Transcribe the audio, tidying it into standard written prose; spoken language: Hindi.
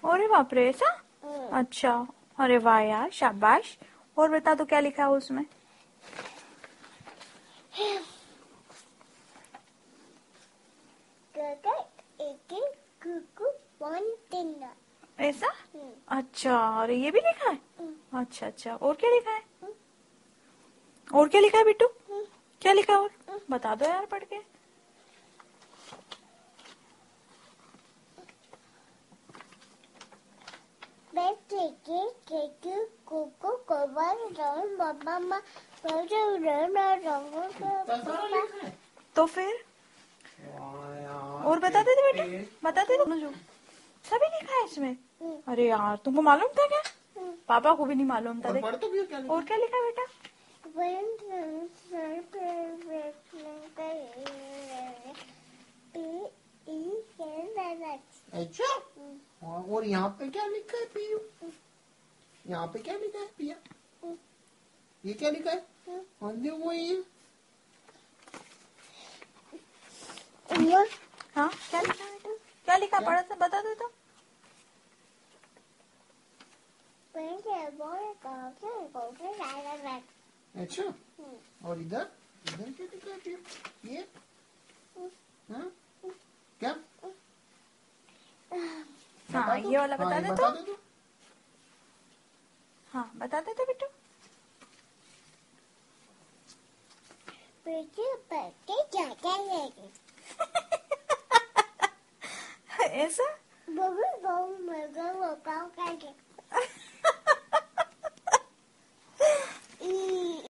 अरे बाप रे, ऐसा? अच्छा, अरे वाह यार, शाबाश। और बता दो क्या लिखा है उसमें। ऐसा? अच्छा, अरे ये भी लिखा है। अच्छा अच्छा, और क्या लिखा है? और क्या लिखा है बिट्टू? क्या लिखा है और बता दो यार पढ़ के। तो फिर और बता देते बेटा, बता दे दो जो सभी लिखा है इसमें। अरे यार, तुमको मालूम था क्या? पापा को भी नहीं मालूम था। देख और क्या लिखा है बेटा? अच्छा, और यहाँ पे क्या लिखा है पीयू? यहाँ पे क्या लिखा है पिया? ये क्या लिखा है? वो ये हाँ, क्या लिखा है बेटा? क्या लिखा? पढ़ा से बता दो तो। अच्छा, और इधर इधर क्या लिखा है पिया? ये हाँ क्या? हाँ, ये वाला बता दे बता तो। दे तो। हाँ, बता देते बिट्टू। ऐसा?